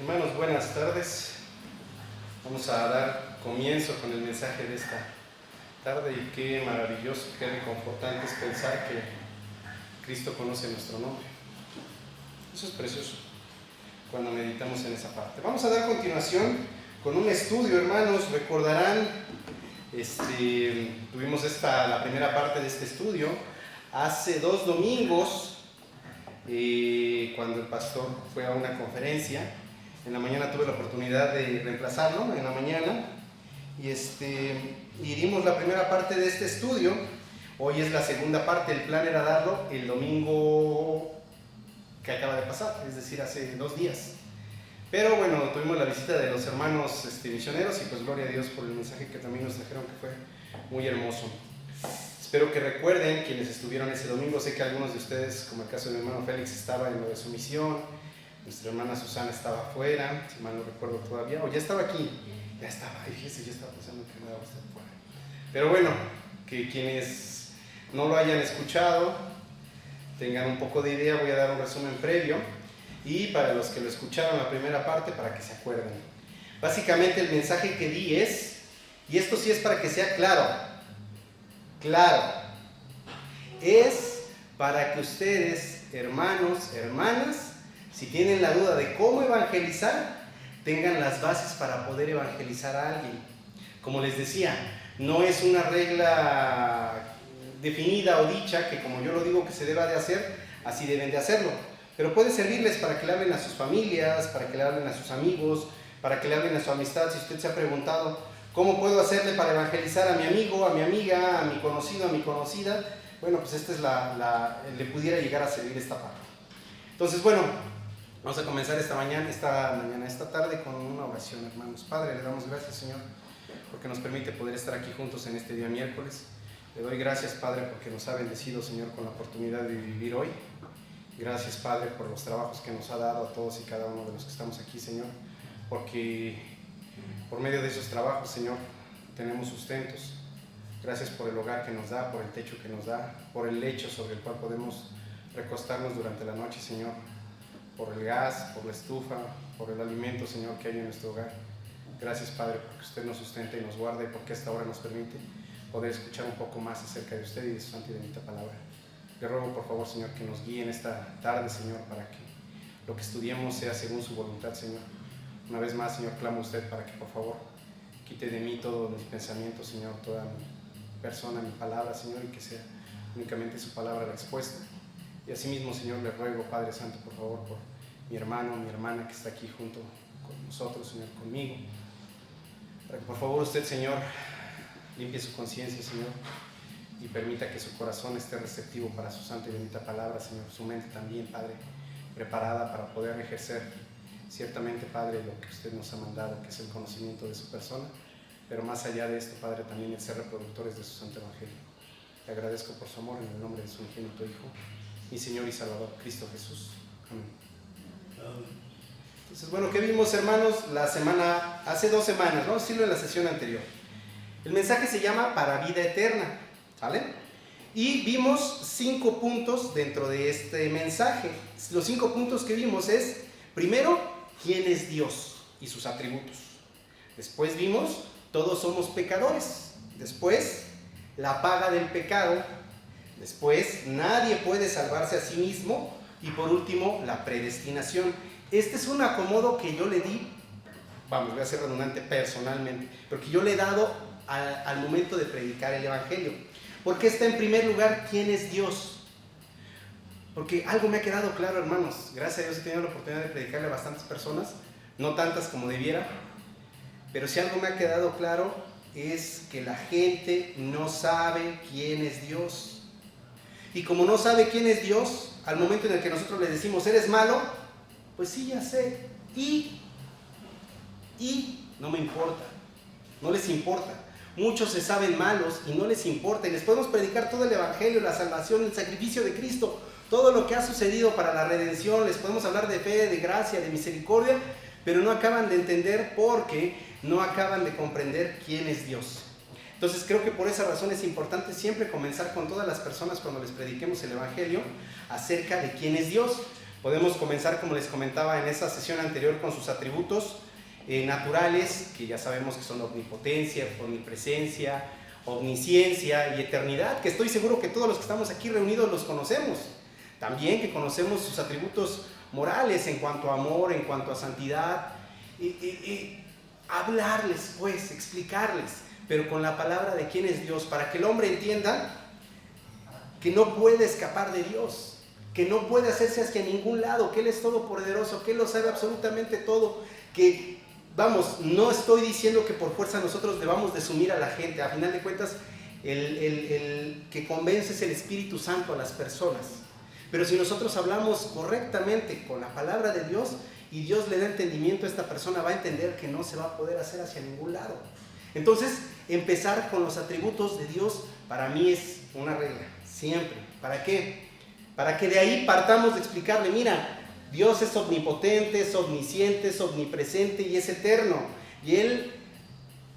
Hermanos, buenas tardes. Vamos a dar comienzo con el mensaje de esta tarde y qué maravilloso, qué reconfortante es pensar que Cristo conoce nuestro nombre. Eso es precioso cuando meditamos en esa parte. Vamos a dar continuación con un estudio, hermanos. Recordarán, tuvimos la primera parte de este estudio hace 2 domingos, cuando el pastor fue a una conferencia. En la mañana tuve la oportunidad de reemplazarlo, en la mañana, y dimos la primera parte de este estudio. Hoy es la segunda parte. El plan era darlo el domingo que acaba de pasar, es decir, hace 2 días. Pero bueno, tuvimos la visita de los hermanos misioneros y pues gloria a Dios por el mensaje que también nos trajeron, que fue muy hermoso. Espero que recuerden quienes estuvieron ese domingo. Sé que algunos de ustedes, como el caso de mi hermano Félix, estaba en lo de su misión. Nuestra hermana Susana estaba afuera, si mal no recuerdo todavía, o ya estaba aquí. Ya estaba, fíjese, ya estaba pensando que me daba usted fuera. Pero bueno, que quienes no lo hayan escuchado tengan un poco de idea. Voy a dar un resumen previo, y para los que lo escucharon la primera parte, para que se acuerden. Básicamente el mensaje que di es, y esto sí es para que sea claro, es para que ustedes, hermanos, hermanas, si tienen la duda de cómo evangelizar, tengan las bases para poder evangelizar a alguien. Como les decía, no es una regla definida o dicha que, como yo lo digo que se deba de hacer, así deben de hacerlo. Pero puede servirles para que le hablen a sus familias, para que le hablen a sus amigos, para que le hablen a su amistad. Si usted se ha preguntado, ¿cómo puedo hacerle para evangelizar a mi amigo, a mi amiga, a mi conocido, a mi conocida? Bueno, pues esta es le pudiera llegar a servir esta parte. Entonces, bueno, vamos a comenzar esta tarde con una oración, hermanos. Padre, le damos gracias, Señor, porque nos permite poder estar aquí juntos en este día miércoles. Le doy gracias, Padre, porque nos ha bendecido, Señor, con la oportunidad de vivir hoy. Gracias, Padre, por los trabajos que nos ha dado a todos y cada uno de los que estamos aquí, Señor, porque por medio de esos trabajos, Señor, tenemos sustentos. Gracias por el hogar que nos da, por el techo que nos da, por el lecho sobre el cual podemos recostarnos durante la noche, Señor, por el gas, por la estufa, por el alimento, Señor, que hay en nuestro hogar. Gracias, Padre, porque usted nos sustenta y nos guarda, y porque esta hora nos permite poder escuchar un poco más acerca de usted y de su santa y bendita palabra. Le ruego, por favor, Señor, que nos guíe en esta tarde, Señor, para que lo que estudiemos sea según su voluntad, Señor. Una vez más, Señor, clamo a usted para que, por favor, quite de mí todos mis pensamientos, Señor, toda mi persona, mi palabra, Señor, y que sea únicamente su palabra la expuesta. Y asimismo, Señor, le ruego, Padre Santo, por favor, por mi hermano, mi hermana que está aquí junto con nosotros, Señor, conmigo, para que por favor usted, Señor, limpie su conciencia, Señor, y permita que su corazón esté receptivo para su santa y bendita palabra, Señor, su mente también, Padre, preparada para poder ejercer ciertamente, Padre, lo que usted nos ha mandado, que es el conocimiento de su persona, pero más allá de esto, Padre, también el ser reproductores de su santo evangelio. Le agradezco por su amor en el nombre de su unigénito Hijo, mi Señor y Salvador, Cristo Jesús. Amén. Entonces, bueno, ¿qué vimos, hermanos? Hace 2 semanas, vamos a decirlo en la sesión anterior. El mensaje se llama Para Vida Eterna, ¿vale? Y vimos 5 puntos dentro de este mensaje. Los 5 puntos que vimos es, primero, ¿quién es Dios y sus atributos? Después vimos, todos somos pecadores. Después, la paga del pecado. Después, nadie puede salvarse a sí mismo. Y por último, la predestinación. Este es un acomodo que yo le di, voy a ser redundante, personalmente, pero que yo le he dado al momento de predicar el evangelio. Porque está en primer lugar, ¿quién es Dios? Porque algo me ha quedado claro, hermanos. Gracias a Dios he tenido la oportunidad de predicarle a bastantes personas, no tantas como debiera, pero si algo me ha quedado claro es que la gente no sabe quién es Dios. Y como no sabe quién es Dios, al momento en el que nosotros le decimos, ¿eres malo? Pues sí, ya sé. Y no me importa. No les importa. Muchos se saben malos y no les importa. Y les podemos predicar todo el evangelio, la salvación, el sacrificio de Cristo, todo lo que ha sucedido para la redención. Les podemos hablar de fe, de gracia, de misericordia, pero no acaban de entender porque no acaban de comprender quién es Dios. Entonces creo que por esa razón es importante siempre comenzar con todas las personas cuando les prediquemos el evangelio acerca de quién es Dios. Podemos comenzar, como les comentaba en esa sesión anterior, con sus atributos naturales, que ya sabemos que son omnipotencia, omnipresencia, omnisciencia y eternidad, que estoy seguro que todos los que estamos aquí reunidos los conocemos. También que conocemos sus atributos morales en cuanto a amor, en cuanto a santidad, hablarles pues, explicarles, pero con la palabra de quién es Dios, para que el hombre entienda que no puede escapar de Dios, que no puede hacerse hacia ningún lado, que Él es todopoderoso, que Él lo sabe absolutamente todo, que, vamos, no estoy diciendo que por fuerza nosotros debamos de sumir a la gente. A final de cuentas, el que convence es el Espíritu Santo a las personas. Pero si nosotros hablamos correctamente con la palabra de Dios y Dios le da entendimiento a esta persona, va a entender que no se va a poder hacer hacia ningún lado. Entonces, empezar con los atributos de Dios para mí es una regla, siempre. ¿Para qué? Para que de ahí partamos de explicarle, mira, Dios es omnipotente, es omnisciente, es omnipresente y es eterno. Y Él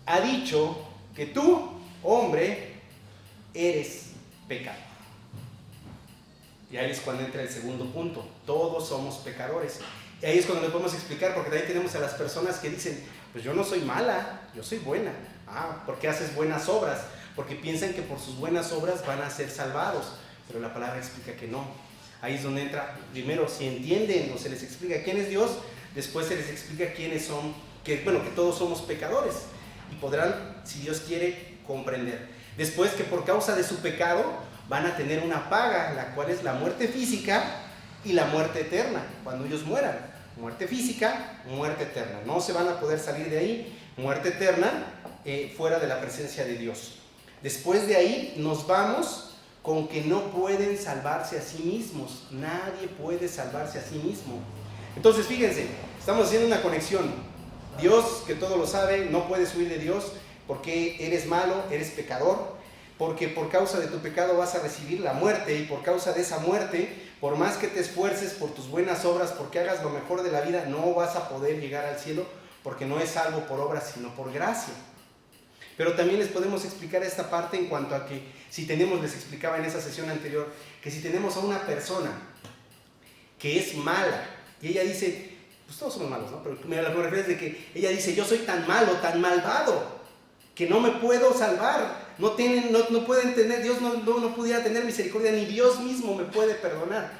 ha dicho que tú, hombre, eres pecador. Y ahí es cuando entra el segundo punto. Todos somos pecadores. Y ahí es cuando le podemos explicar, porque también tenemos a las personas que dicen, pues yo no soy mala, yo soy buena. Ah, ¿por qué haces buenas obras? Porque piensan que por sus buenas obras van a ser salvados. Pero la palabra explica que no. Ahí es donde entra, primero, si entienden o se les explica quién es Dios, después se les explica quiénes son, que todos somos pecadores. Y podrán, si Dios quiere, comprender. Después que por causa de su pecado van a tener una paga, la cual es la muerte física y la muerte eterna, cuando ellos mueran. Muerte física, muerte eterna. No se van a poder salir de ahí. Muerte eterna, fuera de la presencia de Dios. Después de ahí nos vamos con que no pueden salvarse a sí mismos. Nadie puede salvarse a sí mismo. Entonces, fíjense, estamos haciendo una conexión. Dios, que todo lo sabe, no puedes huir de Dios porque eres malo, eres pecador, porque por causa de tu pecado vas a recibir la muerte, y por causa de esa muerte, por más que te esfuerces por tus buenas obras, porque hagas lo mejor de la vida, no vas a poder llegar al cielo, porque no es salvo por obras, sino por gracia. Pero también les podemos explicar esta parte en cuanto a que si tenemos, les explicaba en esa sesión anterior, que si tenemos a una persona que es mala, y ella dice, pues todos somos malos, ¿no? Pero mira, la refiero es de que ella dice, yo soy tan malo, tan malvado, que no me puedo salvar, no pueden tener, Dios no pudiera tener misericordia, ni Dios mismo me puede perdonar.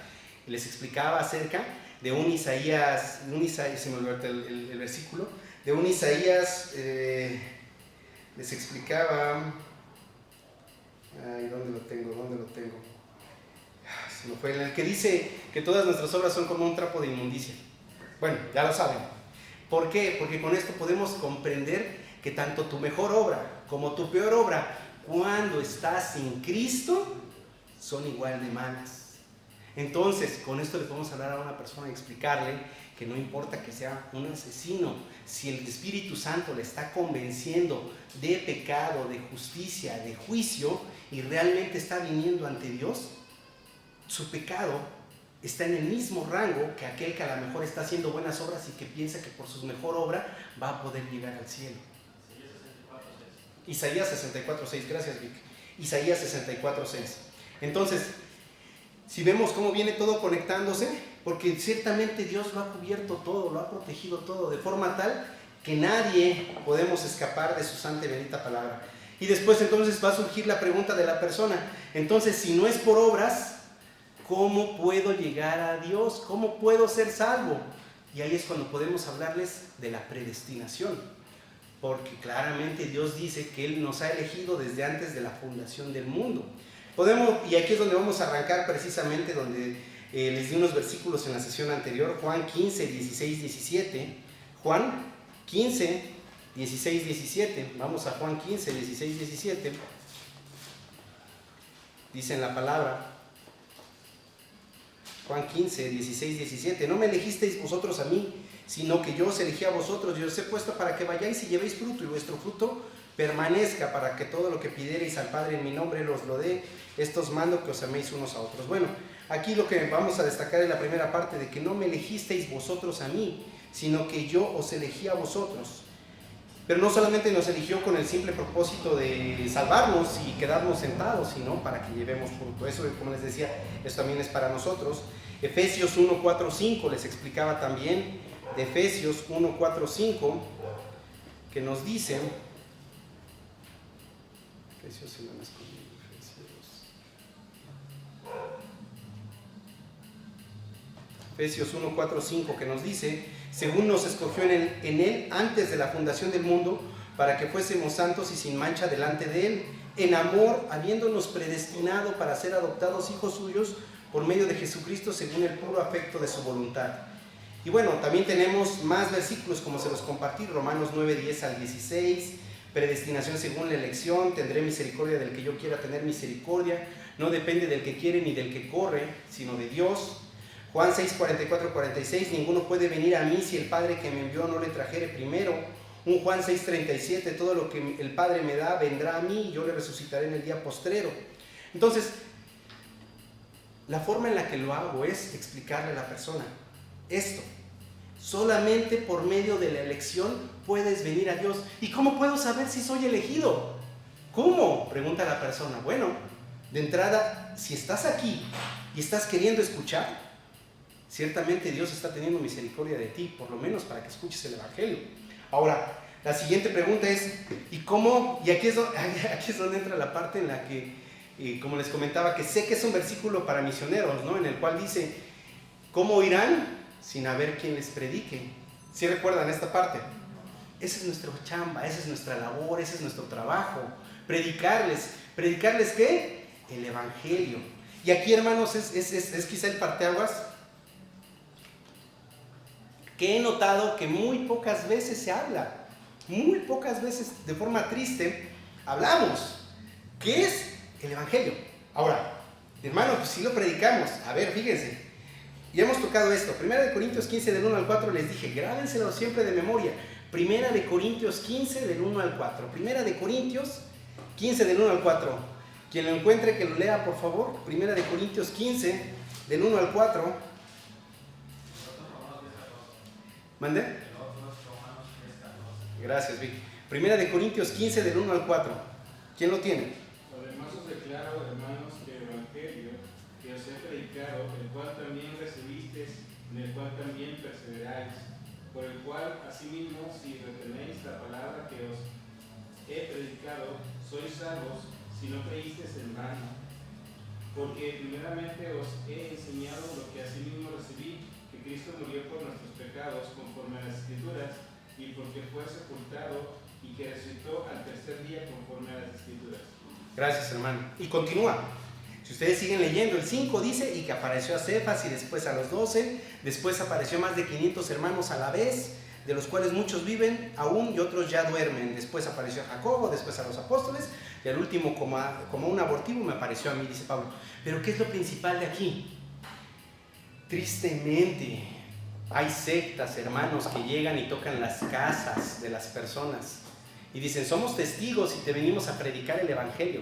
Y les explicaba acerca de un Isaías, se me olvidó el versículo, de un Isaías, les explicaba, ¿dónde lo tengo? Se me fue, en el que dice que todas nuestras obras son como un trapo de inmundicia. Bueno, ya lo saben. ¿Por qué? Porque con esto podemos comprender que tanto tu mejor obra como tu peor obra, cuando estás sin Cristo, son igual de malas. Entonces, con esto le podemos hablar a una persona y explicarle que no importa que sea un asesino, si el Espíritu Santo le está convenciendo de pecado, de justicia, de juicio, y realmente está viniendo ante Dios, su pecado está en el mismo rango que aquel que a lo mejor está haciendo buenas obras y que piensa que por su mejor obra va a poder llegar al cielo. Isaías 64:6, gracias Vic. Isaías 64:6. Entonces, si vemos cómo viene todo conectándose, porque ciertamente Dios lo ha cubierto todo, lo ha protegido todo, de forma tal que nadie podemos escapar de su santa y bendita palabra. Y después entonces va a surgir la pregunta de la persona, entonces si no es por obras, ¿cómo puedo llegar a Dios? ¿Cómo puedo ser salvo? Y ahí es cuando podemos hablarles de la predestinación. Porque claramente Dios dice que Él nos ha elegido desde antes de la fundación del mundo. Y aquí es donde vamos a arrancar precisamente donde les di unos versículos en la sesión anterior, Juan 15, 16, 17. Juan 15, 16, 17. Vamos a Juan 15, 16, 17. Dice en la palabra, Juan 15, 16, 17. No me elegisteis vosotros a mí, sino que yo os elegí a vosotros, y os he puesto para que vayáis y llevéis fruto, y vuestro fruto permanezca, para que todo lo que pidiereis al Padre en mi nombre os lo dé. Estos mando, que os améis unos a otros. Bueno, aquí lo que vamos a destacar es la primera parte, de que no me elegisteis vosotros a mí, sino que yo os elegí a vosotros. Pero no solamente nos eligió con el simple propósito de salvarnos y quedarnos sentados, sino para que llevemos fruto. Eso, como les decía, eso también es para nosotros. Efesios 1, 4, 5 les explicaba también, de Efesios 1, 4, 5, que nos dice, Efesios 1, 4, 5, que nos dice, según nos escogió en él antes de la fundación del mundo, para que fuésemos santos y sin mancha delante de él, en amor, habiéndonos predestinado para ser adoptados hijos suyos por medio de Jesucristo según el puro afecto de su voluntad. Y bueno, también tenemos más versículos como se los compartí, Romanos 9, 10 al 16, predestinación según la elección, tendré misericordia del que yo quiera tener misericordia, no depende del que quiere ni del que corre, sino de Dios. Juan 6, 44, 46, ninguno puede venir a mí si el Padre que me envió no le trajere primero. Un Juan 6, 37, todo lo que el Padre me da vendrá a mí y yo le resucitaré en el día postrero. Entonces, la forma en la que lo hago es explicarle a la persona esto. Solamente por medio de la elección puedes venir a Dios. ¿Y cómo puedo saber si soy elegido? ¿Cómo? Pregunta la persona. Bueno, de entrada, si estás aquí y estás queriendo escuchar, ciertamente Dios está teniendo misericordia de ti, por lo menos para que escuches el Evangelio. Ahora, la siguiente pregunta es, ¿y cómo? Y aquí es donde entra la parte en la que, como les comentaba, que sé que es un versículo para misioneros, ¿no? En el cual dice, ¿cómo irán sin haber quien les predique? ¿Sí recuerdan esta parte? Esa es nuestra chamba, esa es nuestra labor, ese es nuestro trabajo. Predicarles. ¿Predicarles qué? El Evangelio. Y aquí, hermanos, es quizá el parteaguas que he notado que muy pocas veces se habla, muy pocas veces, de forma triste, hablamos. ¿Qué es el Evangelio? Ahora, hermano, pues si lo predicamos, a ver, fíjense, ya hemos tocado esto, 1 Corintios 15 del 1 al 4, les dije, grábenselo siempre de memoria, 1 Corintios 15 del 1 al 4, 1 Corintios 15 del 1 al 4, quien lo encuentre que lo lea por favor, 1 Corintios 15 del 1 al 4, ¿mande? Gracias, Vic. 1 Corintios 15 del 1 al 4. ¿Quién lo tiene? Además os declaro, hermanos, que el Evangelio que os he predicado, el cual también recibisteis, en el cual también perseveráis, por el cual asimismo, si retenéis la palabra que os he predicado, sois salvos, si no creísteis en vano. Porque primeramente os he enseñado lo que asimismo recibí, que Cristo murió por nuestros pecados conforme a las Escrituras, y porque fue sepultado y que resucitó al tercer día conforme a las Escrituras. Gracias, hermano. Y continúa. Si ustedes siguen leyendo, el 5 dice, y que apareció a Cefas y después a los 12, después apareció más de 500 hermanos a la vez, de los cuales muchos viven aún y otros ya duermen. Después apareció a Jacobo, después a los apóstoles, y al último como un abortivo me apareció a mí, dice Pablo. Pero ¿qué es lo principal de aquí? Tristemente, hay sectas, hermanos, que llegan y tocan las casas de las personas y dicen, somos testigos y te venimos a predicar el Evangelio.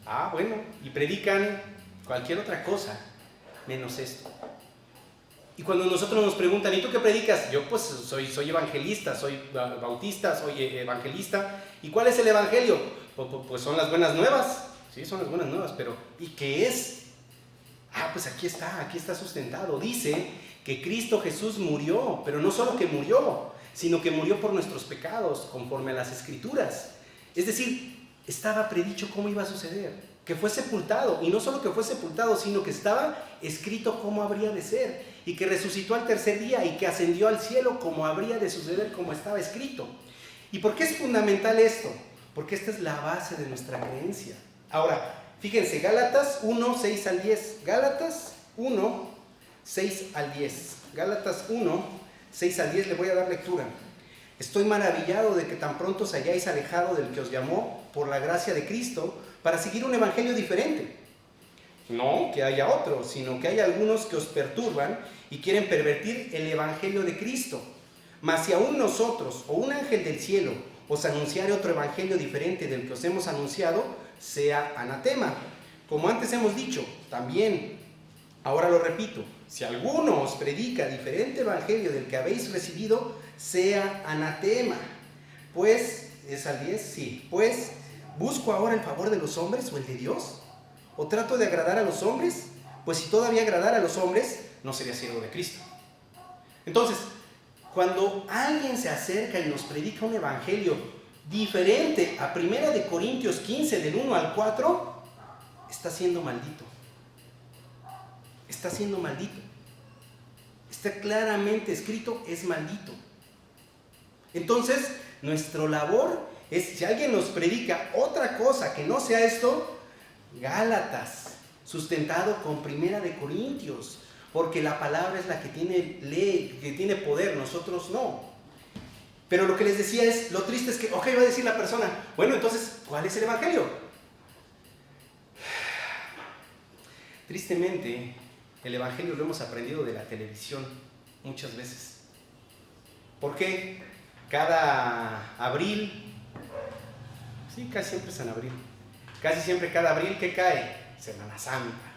Ah, bueno, y predican cualquier otra cosa, menos esto. Y cuando nosotros nos preguntan, ¿y tú qué predicas? Yo pues soy evangelista, soy bautista, soy evangelista. ¿Y cuál es el Evangelio? Pues son las buenas nuevas. Sí, son las buenas nuevas, pero ¿y qué es? Ah, pues aquí está sustentado. Dice que Cristo Jesús murió, pero no solo que murió, sino que murió por nuestros pecados, conforme a las Escrituras. Es decir, estaba predicho cómo iba a suceder, que fue sepultado, y no solo que fue sepultado, sino que estaba escrito cómo habría de ser, y que resucitó al tercer día, y que ascendió al cielo como habría de suceder, como estaba escrito. ¿Y por qué es fundamental esto? Porque esta es la base de nuestra creencia. Ahora, fíjense, Gálatas 1, 6 al 10. Gálatas 1, 6 al 10. Gálatas 1, 6 al 10, le voy a dar lectura. Estoy maravillado de que tan pronto os hayáis alejado del que os llamó por la gracia de Cristo para seguir un evangelio diferente. No que haya otro, sino que hay algunos que os perturban y quieren pervertir el evangelio de Cristo. Mas si aún nosotros o un ángel del cielo os anunciare otro evangelio diferente del que os hemos anunciado, sea anatema. Como antes hemos dicho, también, ahora lo repito, si alguno os predica diferente evangelio del que habéis recibido, sea anatema. Pues, ¿es al 10? Sí. Pues, ¿busco ahora el favor de los hombres o el de Dios? ¿O trato de agradar a los hombres? Pues si todavía agradara a los hombres, no sería siervo de Cristo. Entonces, cuando alguien se acerca y nos predica un evangelio diferente a 1 Corintios 15, del 1 al 4, está siendo maldito. Está siendo maldito. Está claramente escrito, es maldito. Entonces, nuestra labor es, si alguien nos predica otra cosa que no sea esto, Gálatas, sustentado con 1 Corintios, porque la palabra es la que tiene ley, que tiene poder, nosotros no. Pero lo que les decía es, lo triste es que, ok, va a decir la persona, bueno, entonces, ¿cuál es el evangelio? Tristemente, el evangelio lo hemos aprendido de la televisión muchas veces. ¿Por qué? Cada abril, sí, casi siempre es San Abril, casi siempre cada abril, ¿qué cae? Semana Santa.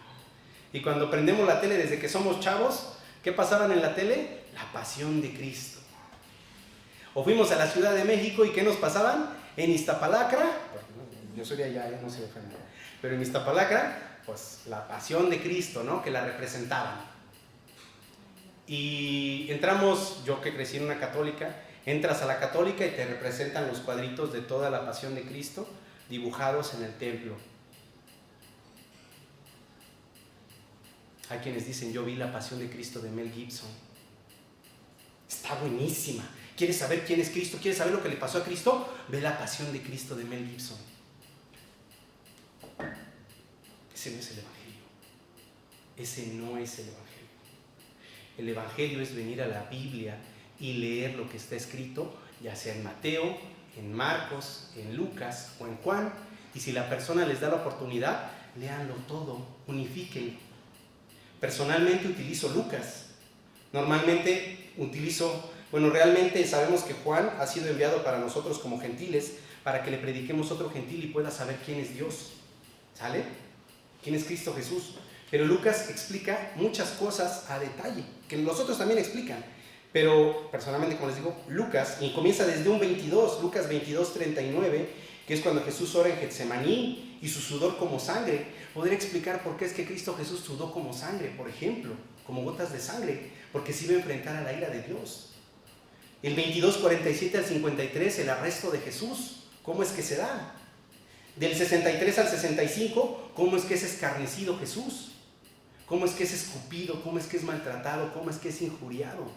Y cuando prendemos la tele desde que somos chavos, ¿qué pasaban en la tele? La pasión de Cristo. O fuimos a la Ciudad de México y ¿qué nos pasaban? En Iztapalacra, yo soy de allá, no se ofenden, pero en Iztapalacra, pues la pasión de Cristo, ¿no? Que la representaban. Y entramos, yo que crecí en una católica, entras a la católica y te representan los cuadritos de toda la pasión de Cristo dibujados en el templo. Hay quienes dicen, yo vi la pasión de Cristo de Mel Gibson. Está buenísima. ¿Quieres saber quién es Cristo? ¿Quieres saber lo que le pasó a Cristo? Ve la pasión de Cristo de Mel Gibson. Ese no es el evangelio. Ese no es el evangelio. El evangelio es venir a la Biblia y leer lo que está escrito, ya sea en Mateo, en Marcos, en Lucas o en Juan. Y si la persona les da la oportunidad, léanlo todo, unifíquenlo. Personalmente utilizo Lucas. Normalmente realmente sabemos que Juan ha sido enviado para nosotros como gentiles, para que le prediquemos otro gentil y pueda saber quién es Dios. ¿Sale? ¿Quién es Cristo Jesús? Pero Lucas explica muchas cosas a detalle, que los otros también explican. Pero personalmente, como les digo, Lucas, y comienza desde un 22, Lucas 22, 39, que es cuando Jesús ora en Getsemaní y su sudor como sangre. Poder explicar por qué es que Cristo Jesús sudó como sangre, por ejemplo, como gotas de sangre, porque se iba a enfrentar a la ira de Dios. El 22, 47 al 53, el arresto de Jesús, ¿cómo es que se da? Del 63 al 65, ¿cómo es que es escarnecido Jesús? ¿Cómo es que es escupido? ¿Cómo es que es maltratado? ¿Cómo es que es injuriado?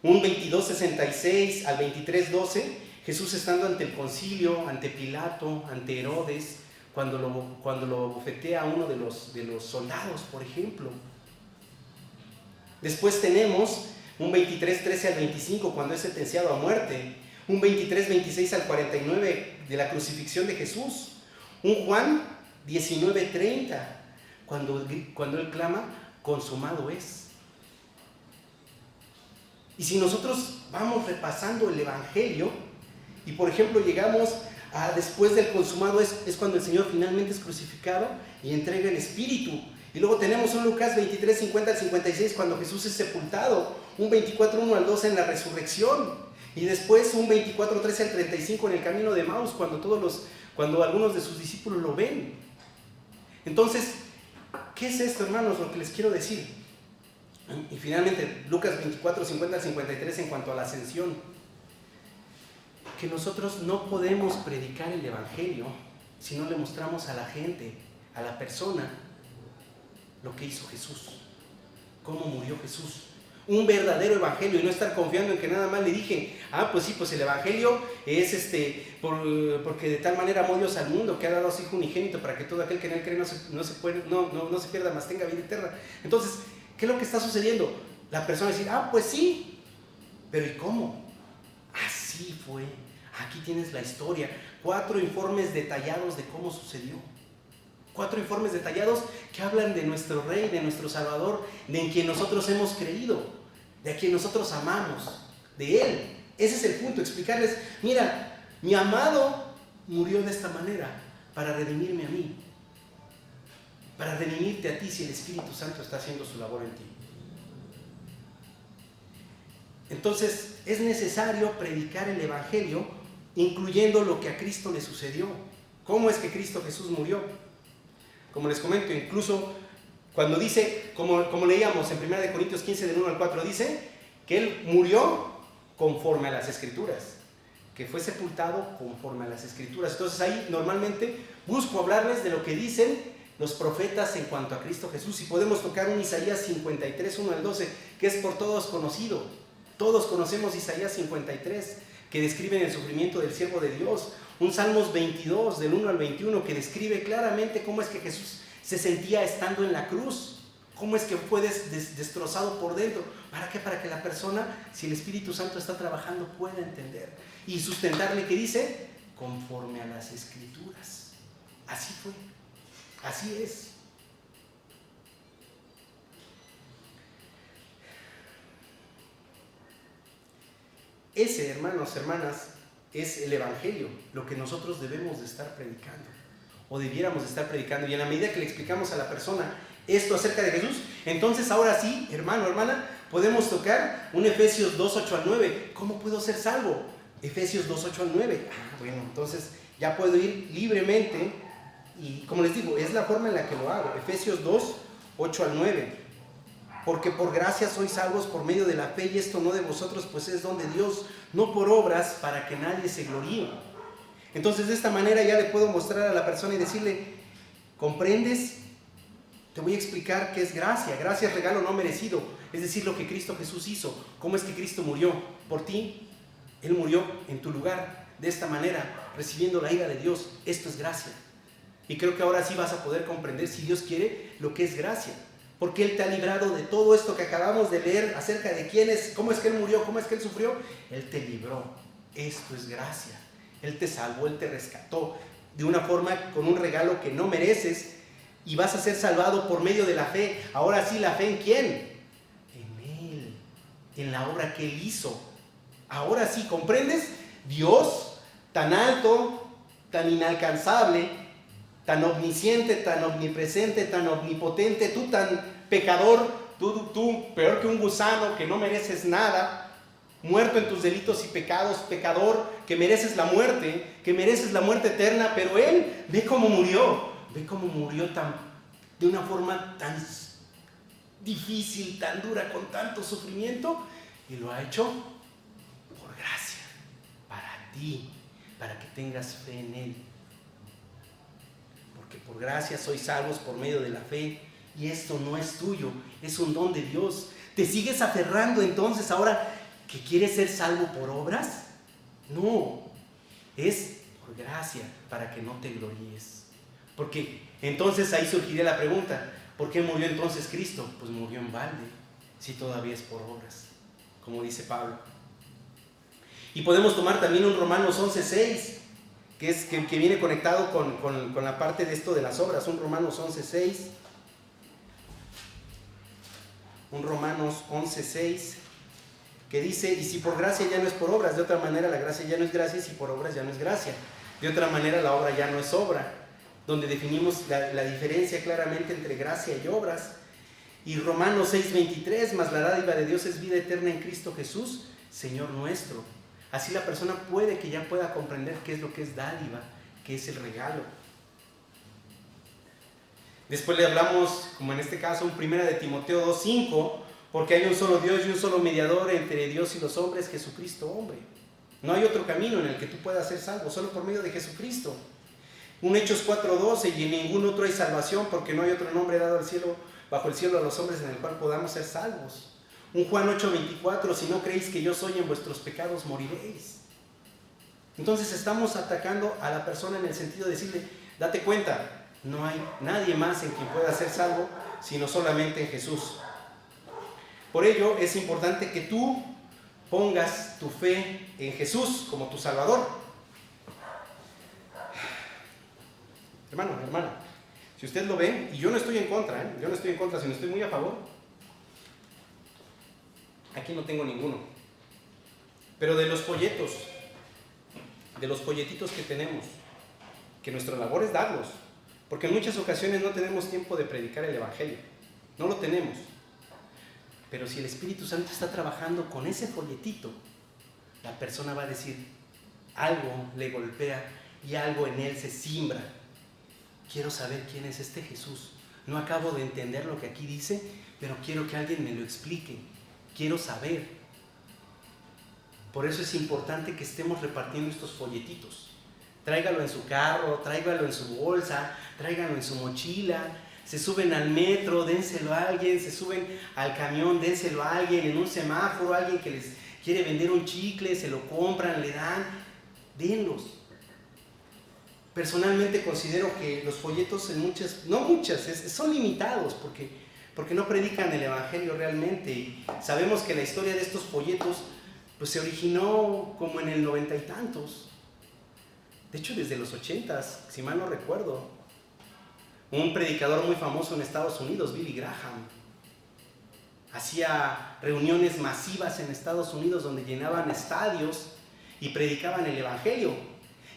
Un 22, 66 al 23, 12, Jesús estando ante el concilio, ante Pilato, ante Herodes, cuando lo bofetea a uno de los soldados, por ejemplo. Después tenemos un 23, 13 al 25, cuando es sentenciado a muerte. Un 23, 26 al 49 de la crucifixión de Jesús. Un Juan 19, 30, cuando él clama, consumado es. Y si nosotros vamos repasando el evangelio, y por ejemplo llegamos a después del consumado es cuando el Señor finalmente es crucificado y entrega el Espíritu. Y luego tenemos un Lucas 23, 50 al 56, cuando Jesús es sepultado. Un 24, 1 al 12 en la resurrección. Y después un 24, 13 al 35 en el camino de Emaús, cuando algunos de sus discípulos lo ven. Entonces, ¿qué es esto, hermanos? Lo que les quiero decir. Y finalmente, Lucas 24, 50 al 53 en cuanto a la ascensión. Que nosotros no podemos predicar el evangelio si no le mostramos a la gente, a la persona, lo que hizo Jesús, cómo murió Jesús. Un verdadero evangelio y no estar confiando en que nada más le dije, pues sí, pues el evangelio es porque de tal manera amó Dios al mundo que ha dado a su Hijo unigénito para que todo aquel que en él cree no se pierda, mas tenga vida eterna. Entonces, ¿qué es lo que está sucediendo? La persona dice, pues sí, pero ¿y cómo? Así fue. Aquí tienes la historia, 4 informes detallados de cómo sucedió. 4 informes detallados que hablan de nuestro Rey, de nuestro Salvador, de en quien nosotros hemos creído, de a quien nosotros amamos, de Él. Ese es el punto, explicarles, mira, mi amado murió de esta manera para redimirme a mí, para redimirte a ti si el Espíritu Santo está haciendo su labor en ti. Entonces es necesario predicar el Evangelio incluyendo lo que a Cristo le sucedió. ¿Cómo es que Cristo Jesús murió? Como les comento, incluso cuando dice, como leíamos en 1 Corintios 15 del 1 al 4, dice que Él murió conforme a las Escrituras, que fue sepultado conforme a las Escrituras. Entonces ahí normalmente busco hablarles de lo que dicen los profetas en cuanto a Cristo Jesús, y podemos tocar un Isaías 53, 1 al 12, que es por todos conocido. Todos conocemos Isaías 53, que describe el sufrimiento del siervo de Dios. Un Salmos 22, del 1 al 21, que describe claramente cómo es que Jesús se sentía estando en la cruz, cómo es que fue destrozado por dentro. ¿Para qué? Para que la persona, si el Espíritu Santo está trabajando, pueda entender y sustentarle, que dice, conforme a las Escrituras. Así fue, así es. Ese, hermanos, hermanas, es el Evangelio, lo que nosotros debemos de estar predicando, o debiéramos de estar predicando. Y en la medida que le explicamos a la persona esto acerca de Jesús, entonces ahora sí, hermano, hermana, podemos tocar un Efesios 2, 8 al 9. ¿Cómo puedo ser salvo? Efesios 2, 8 al 9. Bueno, entonces ya puedo ir libremente, y como les digo, es la forma en la que lo hago. Efesios 2, 8 al 9. Porque por gracia sois salvos por medio de la fe, y esto no de vosotros, pues es don de Dios, no por obras, para que nadie se gloríe. Entonces de esta manera ya le puedo mostrar a la persona y decirle, ¿comprendes? Te voy a explicar qué es gracia. Gracia es regalo no merecido, es decir, lo que Cristo Jesús hizo. ¿Cómo es que Cristo murió por ti? Él murió en tu lugar, de esta manera, recibiendo la ira de Dios. Esto es gracia. Y creo que ahora sí vas a poder comprender, si Dios quiere, lo que es gracia. Porque Él te ha librado de todo esto que acabamos de leer acerca de quién es, cómo es que Él murió, cómo es que Él sufrió. Él te libró. Esto es gracia. Él te salvó, Él te rescató de una forma, con un regalo que no mereces, y vas a ser salvado por medio de la fe. Ahora sí, ¿la fe en quién? En Él, en la obra que Él hizo. Ahora sí, ¿comprendes? Dios, tan alto, tan inalcanzable, tan omnisciente, tan omnipresente, tan omnipotente, tú tan pecador, tú peor que un gusano, que no mereces nada, muerto en tus delitos y pecados, pecador, que mereces la muerte eterna, pero Él, ve cómo murió de una forma tan difícil, tan dura, con tanto sufrimiento, y lo ha hecho por gracia, para ti, para que tengas fe en Él. Porque por gracia sois salvos por medio de la fe, y esto no es tuyo, es un don de Dios. ¿Te sigues aferrando entonces ahora que quieres ser salvo por obras? No, es por gracia, para que no te gloríes. Porque entonces ahí surgiría la pregunta, ¿por qué murió entonces Cristo? Pues murió en balde, si todavía es por obras, como dice Pablo. Y podemos tomar también un Romanos 11:6, que viene conectado con la parte de esto de las obras. Un Romanos 11:6. Un Romanos 11:6, que dice, y si por gracia ya no es por obras, de otra manera la gracia ya no es gracia, y si por obras ya no es gracia. De otra manera la obra ya no es obra, donde definimos la diferencia claramente entre gracia y obras. Y Romanos 6:23, mas la dádiva de Dios es vida eterna en Cristo Jesús, Señor nuestro. Así la persona puede que ya pueda comprender qué es lo que es dádiva, qué es el regalo. Después le hablamos, como en este caso, en 1 de Timoteo 2:5, porque hay un solo Dios y un solo mediador entre Dios y los hombres, Jesucristo hombre. No hay otro camino en el que tú puedas ser salvo, solo por medio de Jesucristo. Un Hechos 4:12, y en ningún otro hay salvación, porque no hay otro nombre dado al cielo, bajo el cielo a los hombres, en el cual podamos ser salvos. Un Juan 8:24, si no creéis que yo soy, en vuestros pecados moriréis. Entonces estamos atacando a la persona en el sentido de decirle, date cuenta, no hay nadie más en quien pueda ser salvo, sino solamente en Jesús. Por ello es importante que tú pongas tu fe en Jesús como tu Salvador. Hermano, hermana, si usted lo ve, y yo no estoy en contra, yo no estoy en contra, sino estoy muy a favor. Aquí no tengo ninguno. Pero de los polletitos que tenemos, que nuestra labor es darlos, porque en muchas ocasiones no tenemos tiempo de predicar el Evangelio, no lo tenemos. Pero si el Espíritu Santo está trabajando con ese folletito, la persona va a decir, algo le golpea y algo en él se simbra. Quiero saber quién es este Jesús. No acabo de entender lo que aquí dice, pero quiero que alguien me lo explique. Quiero saber. Por eso es importante que estemos repartiendo estos folletitos. Tráigalo en su carro, tráigalo en su bolsa, tráigalo en su mochila. Se suben al metro, dénselo a alguien. Se suben al camión, dénselo a alguien. En un semáforo, alguien que les quiere vender un chicle, se lo compran, le dan. Denlos. Personalmente considero que los folletos son limitados porque no predican el evangelio realmente. Y sabemos que la historia de estos folletos pues se originó como en el 90 y tantos. De hecho, desde los 80s, si mal no recuerdo. Un predicador muy famoso en Estados Unidos, Billy Graham, hacía reuniones masivas en Estados Unidos donde llenaban estadios y predicaban el evangelio.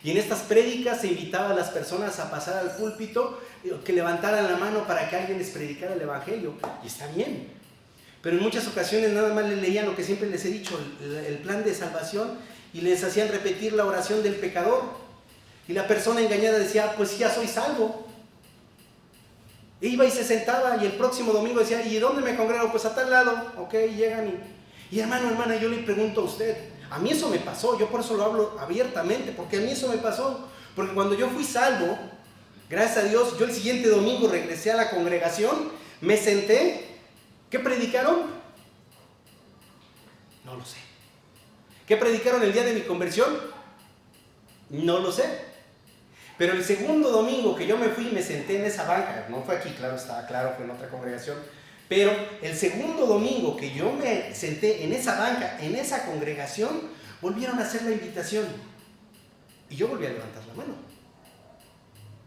Y en estas prédicas se invitaba a las personas a pasar al púlpito, que levantaran la mano para que alguien les predicara el evangelio. Y está bien. Pero en muchas ocasiones nada más les leían lo que siempre les he dicho, el plan de salvación, y les hacían repetir la oración del pecador. Y la persona engañada decía, pues ya soy salvo. E iba y se sentaba y el próximo domingo decía, ¿y dónde me congrego? Pues a tal lado. Ok, llegan y hermana, yo le pregunto a usted, a mí eso me pasó, yo por eso lo hablo abiertamente, porque a mí eso me pasó. Porque cuando yo fui salvo, gracias a Dios, yo el siguiente domingo regresé a la congregación, me senté. ¿Qué predicaron? No lo sé. ¿Qué predicaron el día de mi conversión? No lo sé. Pero el segundo domingo que yo me fui y me senté en esa banca, no fue aquí, claro, estaba claro, fue en otra congregación, pero el segundo domingo que yo me senté en esa banca, en esa congregación, volvieron a hacer la invitación. Y yo volví a levantar la mano.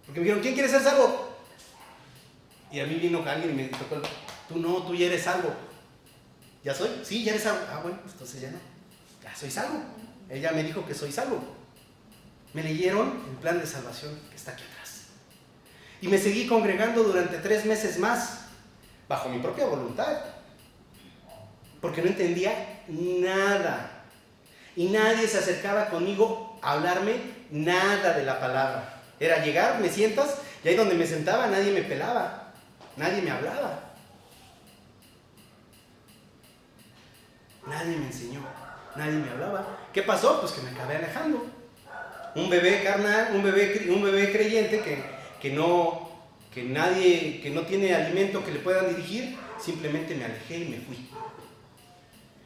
Porque me dijeron, ¿quién quiere ser salvo? Y a mí vino alguien y me dijo, tú ya eres salvo. ¿Ya soy? Sí, ya eres salvo. Ah, bueno, pues entonces ya no. Ya soy salvo. Ella me dijo que soy salvo. Me leyeron el plan de salvación que está aquí atrás. Y me seguí congregando durante 3 meses más, bajo mi propia voluntad. Porque no entendía nada. Y nadie se acercaba conmigo a hablarme nada de la palabra. Era llegar, me sientas, y ahí donde me sentaba nadie me pelaba. Nadie me hablaba. Nadie me enseñó. Nadie me hablaba. ¿Qué pasó? Pues que me acabé alejando. Un bebé carnal, un bebé creyente que no tiene alimento que le puedan dirigir, simplemente me alejé y me fui.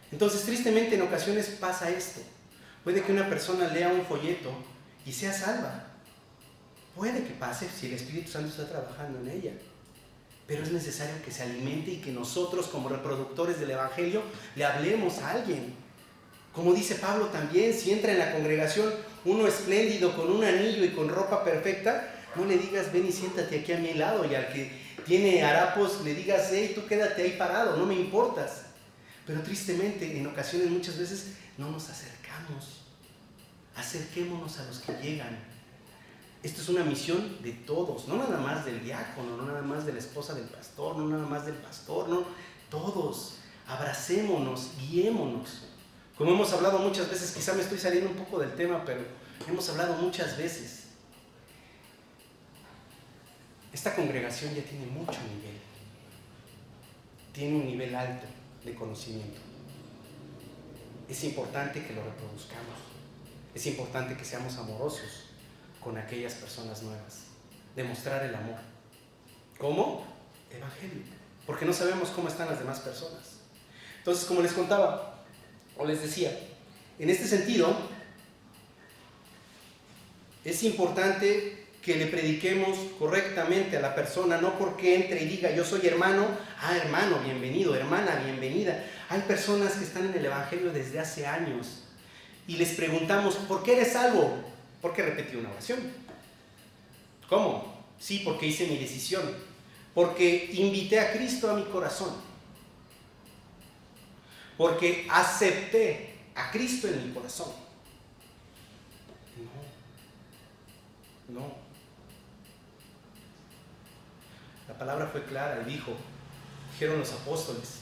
Entonces, tristemente, en ocasiones pasa esto. Puede que una persona lea un folleto y sea salva. Puede que pase si el Espíritu Santo está trabajando en ella. Pero es necesario que se alimente y que nosotros, como reproductores del Evangelio, le hablemos a alguien. Como dice Pablo también, si entra en la congregación uno espléndido, con un anillo y con ropa perfecta, no le digas, ven y siéntate aquí a mi lado. Y al que tiene harapos, le digas, hey, tú quédate ahí parado, no me importas. Pero tristemente, en ocasiones, muchas veces, no nos acercamos. Acerquémonos a los que llegan. Esto es una misión de todos, no nada más del diácono, no nada más de la esposa del pastor, no nada más del pastor, no, todos. Abracémonos, guiémonos. Como hemos hablado muchas veces, quizá me estoy saliendo un poco del tema, pero hemos hablado muchas veces. Esta congregación ya tiene mucho nivel. Tiene un nivel alto de conocimiento. Es importante que lo reproduzcamos. Es importante que seamos amorosos con aquellas personas nuevas. Demostrar el amor. ¿Cómo? Evangelio. Porque no sabemos cómo están las demás personas. Entonces, como les contaba, o les decía, en este sentido, es importante que le prediquemos correctamente a la persona, no porque entre y diga, yo soy hermano, hermano, bienvenido, hermana, bienvenida. Hay personas que están en el Evangelio desde hace años y les preguntamos, ¿por qué eres salvo? Porque repetí una oración. ¿Cómo? Sí, porque hice mi decisión, porque invité a Cristo a mi corazón. Porque acepté a Cristo en mi corazón. No. La palabra fue clara y dijeron los apóstoles,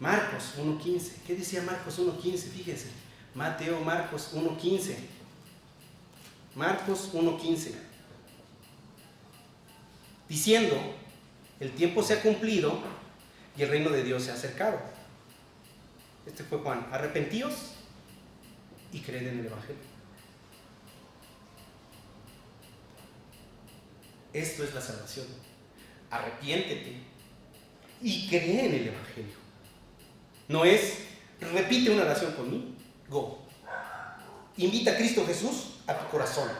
Marcos 1:15. ¿Qué decía Marcos 1:15? Fíjense. Mateo, Marcos 1:15. Marcos 1:15. Diciendo, el tiempo se ha cumplido y el reino de Dios se ha acercado. Este fue Juan. Arrepentíos y creed en el Evangelio. Esto es la salvación. Arrepiéntete y cree en el Evangelio. No es, repite una oración conmigo. Invita a Cristo Jesús a tu corazón.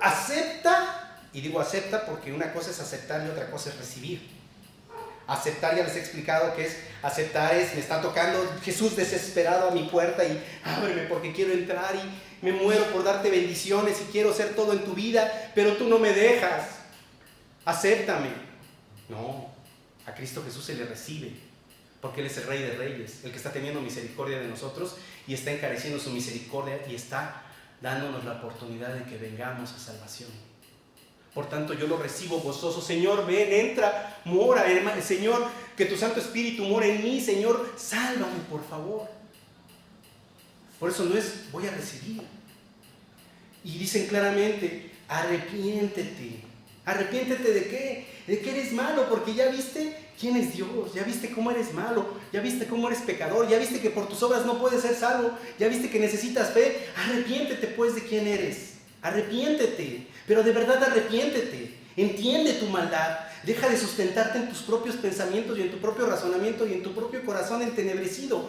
Acepta, y digo acepta porque una cosa es aceptar y otra cosa es recibir. Aceptar, ya les he explicado que es aceptar, es me está tocando Jesús desesperado a mi puerta y ábreme porque quiero entrar y me muero por darte bendiciones y quiero hacer todo en tu vida, pero tú no me dejas. Acéptame. No, a Cristo Jesús se le recibe porque Él es el Rey de Reyes, el que está teniendo misericordia de nosotros y está encareciendo su misericordia y está dándonos la oportunidad de que vengamos a salvación. Por tanto, yo lo recibo gozoso. Señor, ven, entra, mora, hermano. Señor, que tu Santo Espíritu more en mí. Señor, sálvame, por favor. Por eso no es, voy a recibir. Y dicen claramente, arrepiéntete. ¿Arrepiéntete de qué? De que eres malo, porque ya viste quién es Dios. Ya viste cómo eres malo. Ya viste cómo eres pecador. Ya viste que por tus obras no puedes ser salvo. Ya viste que necesitas fe. Arrepiéntete pues de quién eres. Arrepiéntete, pero de verdad arrepiéntete, entiende tu maldad, deja de sustentarte en tus propios pensamientos y en tu propio razonamiento y en tu propio corazón entenebrecido.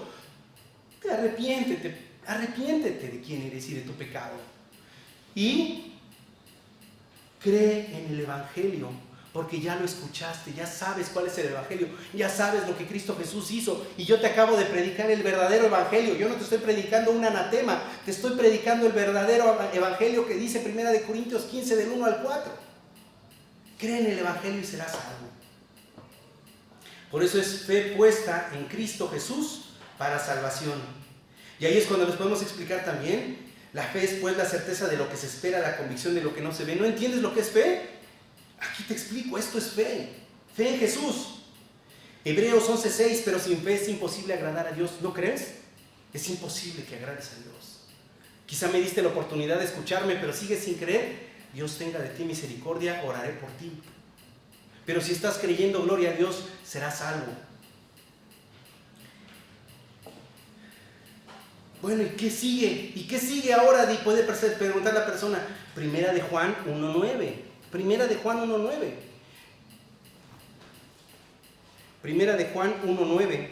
Arrepiéntete de quién eres y de tu pecado. Y cree en el Evangelio, porque ya lo escuchaste, ya sabes cuál es el Evangelio, ya sabes lo que Cristo Jesús hizo, y yo te acabo de predicar el verdadero Evangelio. Yo no te estoy predicando un anatema, te estoy predicando el verdadero Evangelio que dice 1 Corintios 15 del 1 al 4. Cree en el Evangelio y serás salvo. Por eso es fe puesta en Cristo Jesús para salvación. Y ahí es cuando les podemos explicar también, la fe es pues la certeza de lo que se espera, la convicción de lo que no se ve. ¿No entiendes lo que es fe? Aquí te explico, esto es fe, fe en Jesús. Hebreos 11:6, pero sin fe es imposible agradar a Dios. ¿No crees? Es imposible que agrades a Dios. Quizá me diste la oportunidad de escucharme, pero sigues sin creer. Dios tenga de ti misericordia, oraré por ti. Pero si estás creyendo, gloria a Dios, serás salvo. Bueno, ¿y qué sigue? ¿Y qué sigue ahora? Puede preguntar la persona. Primera de Juan 1:9. Primera de Juan 1:9. Primera de Juan 1:9,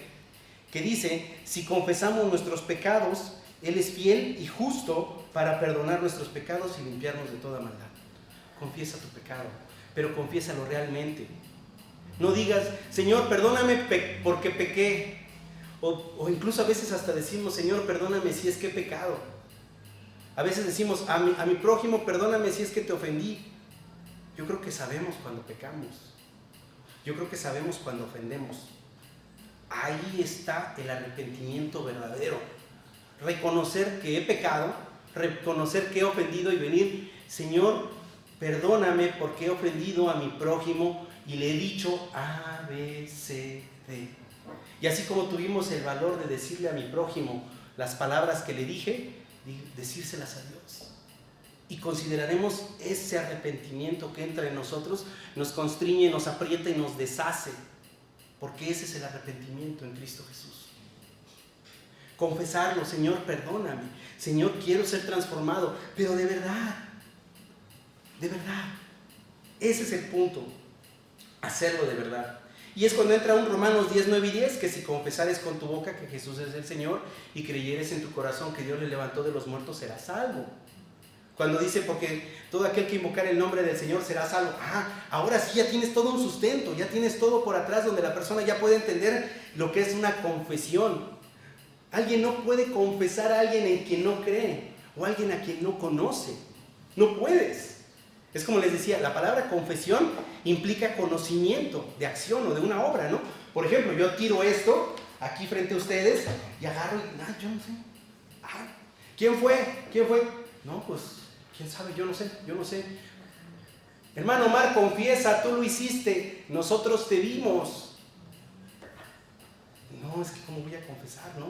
que dice, si confesamos nuestros pecados, Él es fiel y justo para perdonar nuestros pecados y limpiarnos de toda maldad. Confiesa tu pecado, pero confiésalo realmente. No digas, Señor, perdóname porque pequé. O incluso a veces hasta decimos, Señor, perdóname si es que he pecado. A veces decimos, a mi prójimo, perdóname si es que te ofendí. Yo creo que sabemos cuando pecamos. Yo creo que sabemos cuando ofendemos. Ahí está el arrepentimiento verdadero. Reconocer que he pecado, reconocer que he ofendido y venir, Señor, perdóname porque he ofendido a mi prójimo y le he dicho A, B, C, D. Y así como tuvimos el valor de decirle a mi prójimo las palabras que le dije, decírselas a Dios. Y consideraremos ese arrepentimiento que entra en nosotros, nos constriñe, nos aprieta y nos deshace. Porque ese es el arrepentimiento en Cristo Jesús. Confesarlo, Señor, perdóname. Señor, quiero ser transformado. Pero de verdad, ese es el punto. Hacerlo de verdad. Y es cuando entra un Romanos 10, 9 y 10, que si confesares con tu boca que Jesús es el Señor y creyeres en tu corazón que Dios le levantó de los muertos, serás salvo. Cuando dice, porque todo aquel que invocar el nombre del Señor será salvo. Ahora sí ya tienes todo un sustento, ya tienes todo por atrás donde la persona ya puede entender lo que es una confesión. Alguien no puede confesar a alguien en quien no cree o a alguien a quien no conoce. No puedes. Es como les decía, la palabra confesión implica conocimiento de acción o de una obra, ¿no? Por ejemplo, yo tiro esto aquí frente a ustedes y agarro y, yo no sé. ¿Quién fue? No, pues, quién sabe, yo no sé. Hermano Omar, confiesa, tú lo hiciste, nosotros te vimos. no, es que ¿cómo voy a confesar, no?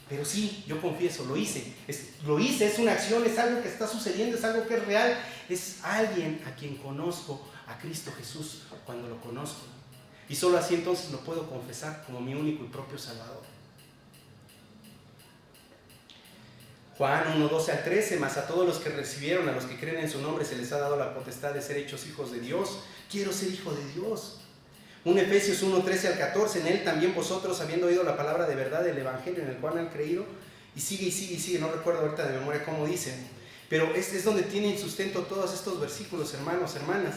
Pero sí, yo confieso, lo hice, es una acción, es algo que está sucediendo, es algo que es real, es alguien a quien conozco, a Cristo Jesús, cuando lo conozco. Y solo así entonces lo puedo confesar como mi único y propio Salvador. Juan 1, 12 al 13, mas a todos los que recibieron, a los que creen en su nombre, se les ha dado la potestad de ser hechos hijos de Dios. Quiero ser hijo de Dios. 1 Efesios 1, 13 al 14, en él también vosotros, habiendo oído la palabra de verdad del Evangelio en el cual han creído, y sigue, no recuerdo ahorita de memoria cómo dice, pero es donde tienen sustento todos estos versículos, hermanos, hermanas.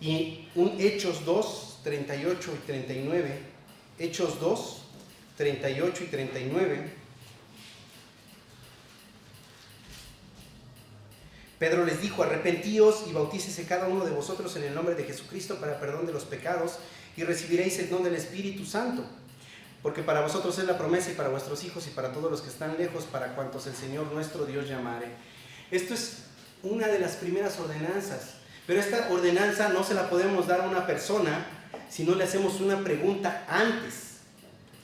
Y Hechos 2, 38 y 39, Hechos 2, 38 y 39, Pedro les dijo: arrepentíos y bautícese cada uno de vosotros en el nombre de Jesucristo para perdón de los pecados, y recibiréis el don del Espíritu Santo, porque para vosotros es la promesa, y para vuestros hijos y para todos los que están lejos, para cuantos el Señor nuestro Dios llamare. Esto es una de las primeras ordenanzas, pero esta ordenanza no se la podemos dar a una persona si no le hacemos una pregunta antes.